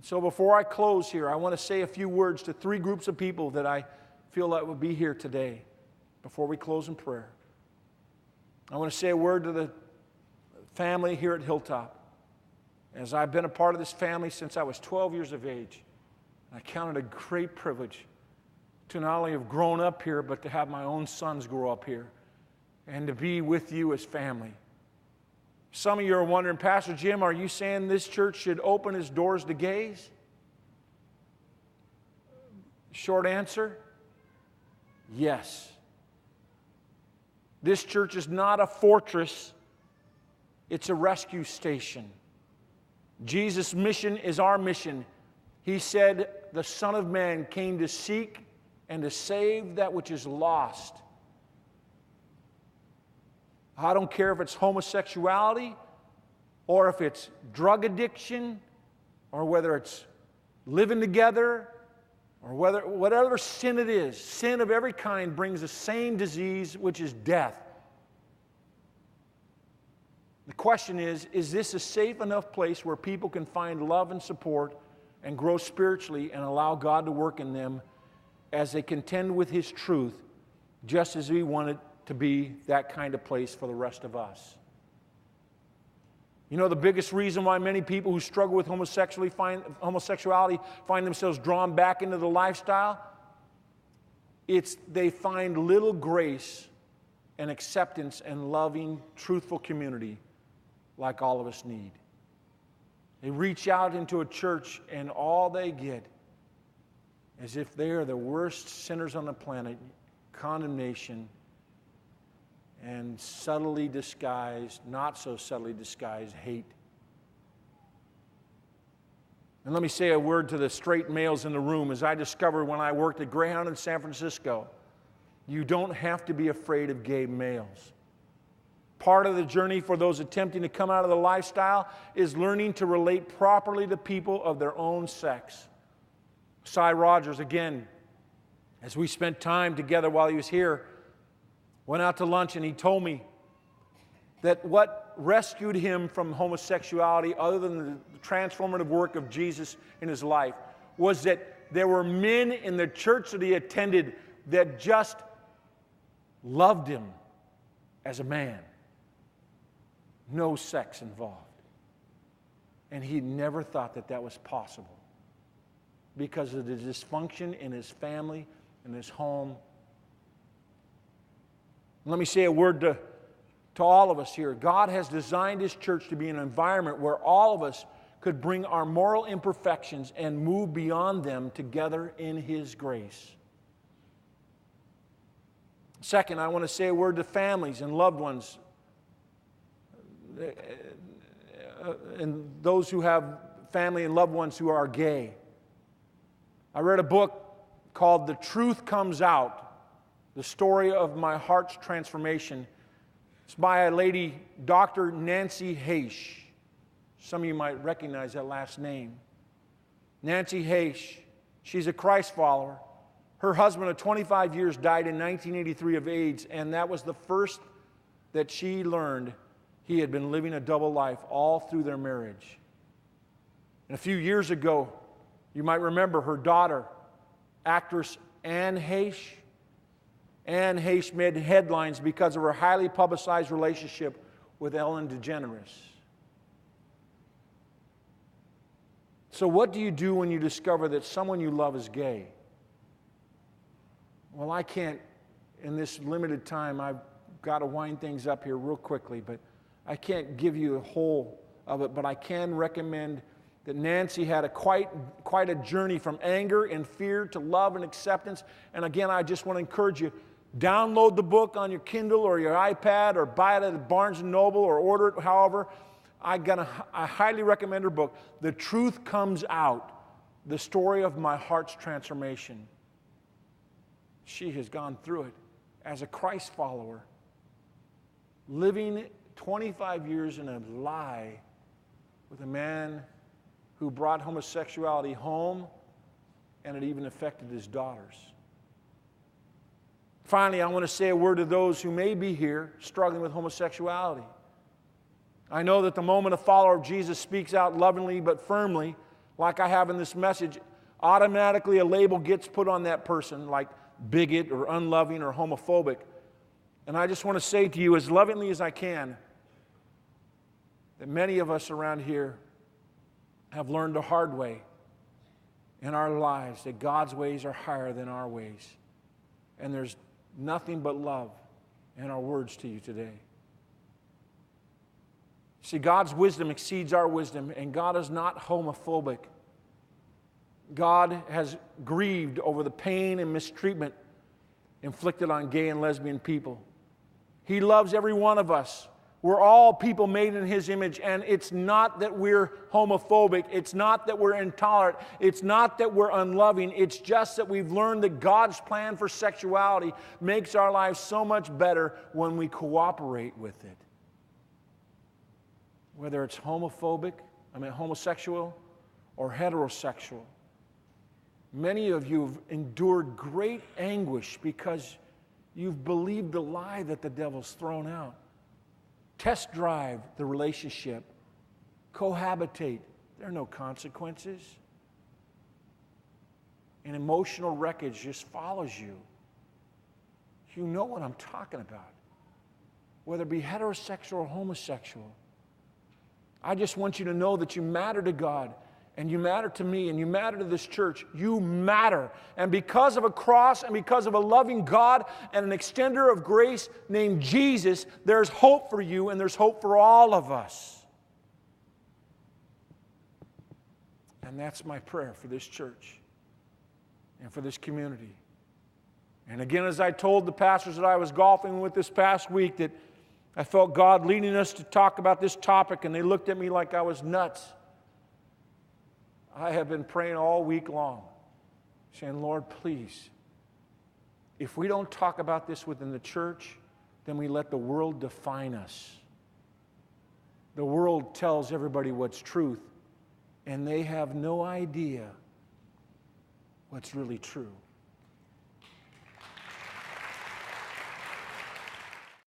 So before I close here, I want to say a few words to three groups of people that I feel that would be here today before we close in prayer. I want to say a word to the family here at Hilltop. As I've been a part of this family since I was 12 years of age, I count it a great privilege to not only have grown up here, but to have my own sons grow up here and to be with you as family. Some of you are wondering, Pastor Jim, are you saying this church should open its doors to gays? Short answer, yes. This church is not a fortress, it's a rescue station. Jesus' mission is our mission. He said, the Son of Man came to seek and to save that which is lost. I don't care if it's homosexuality or if it's drug addiction or whether it's living together or whatever sin it is. Sin of every kind brings the same disease, which is death. The question is this a safe enough place where people can find love and support and grow spiritually and allow God to work in them as they contend with His truth, just as we want it to be that kind of place for the rest of us? You know, the biggest reason why many people who struggle with homosexuality find themselves drawn back into the lifestyle, it's they find little grace and acceptance and loving, truthful community like all of us need. They reach out into a church and all they get, as if they are the worst sinners on the planet, condemnation, and subtly disguised, not so subtly disguised, hate. And let me say a word to the straight males in the room. As I discovered when I worked at Greyhound in San Francisco, you don't have to be afraid of gay males. Part of the journey for those attempting to come out of the lifestyle is learning to relate properly to people of their own sex. Cy Rogers, again, as we spent time together while he was here, went out to lunch and he told me that what rescued him from homosexuality, other than the transformative work of Jesus in his life, was that there were men in the church that he attended that just loved him as a man. No sex involved. And he never thought that that was possible because of the dysfunction in his family, in his home. Let me say a word to all of us here. God has designed His church to be an environment where all of us could bring our moral imperfections and move beyond them together in His grace. Second, I want to say a word to families and loved ones and those who have family and loved ones who are gay. I read a book called The Truth Comes Out, the story of my heart's transformation. It's by a lady, Dr. Nancy Haish. Some of you might recognize that last name. Nancy Haish, she's a Christ follower. Her husband of 25 years died in 1983 of AIDS, and that was the first that she learned he had been living a double life all through their marriage. And a few years ago, you might remember her daughter, actress Anne Heche. Anne Heche made headlines because of her highly publicized relationship with Ellen DeGeneres. So what do you do when you discover that someone you love is gay? Well, I can't, in this limited time, I've got to wind things up here real quickly, but I can't give you a whole of it, but I can recommend that Nancy had quite a journey from anger and fear to love and acceptance. And again, I just want to encourage you, download the book on your Kindle or your iPad or buy it at Barnes & Noble or order it however. I highly recommend her book, The Truth Comes Out, the story of my heart's transformation. She has gone through it as a Christ follower, living 25 years in a lie with a man who brought homosexuality home, and it even affected his daughters. Finally, I want to say a word to those who may be here struggling with homosexuality. I know that the moment a follower of Jesus speaks out lovingly but firmly like I have in this message, automatically a label gets put on that person like bigot or unloving or homophobic. And I just want to say to you as lovingly as I can that many of us around here have learned the hard way in our lives that God's ways are higher than our ways. And there's nothing but love in our words to you today. See, God's wisdom exceeds our wisdom, and God is not homophobic. God has grieved over the pain and mistreatment inflicted on gay and lesbian people. He loves every one of us. We're all people made in His image, and it's not that we're homophobic. It's not that we're intolerant. It's not that we're unloving. It's just that we've learned that God's plan for sexuality makes our lives so much better when we cooperate with it. Whether it's homosexual or heterosexual. Many of you have endured great anguish because you've believed the lie that the devil's thrown out. Test drive the relationship. Cohabitate. There are no consequences. And emotional wreckage just follows you. You know what I'm talking about. Whether it be heterosexual or homosexual. I just want you to know that you matter to God, and you matter to me, and you matter to this church. You matter. And because of a cross, and because of a loving God, and an extender of grace named Jesus, there's hope for you, and there's hope for all of us. And that's my prayer for this church and for this community. And again, as I told the pastors that I was golfing with this past week, that I felt God leading us to talk about this topic, and they looked at me like I was nuts. I have been praying all week long, saying, Lord, please, if we don't talk about this within the church, then we let the world define us. The world tells everybody what's truth, and they have no idea what's really true.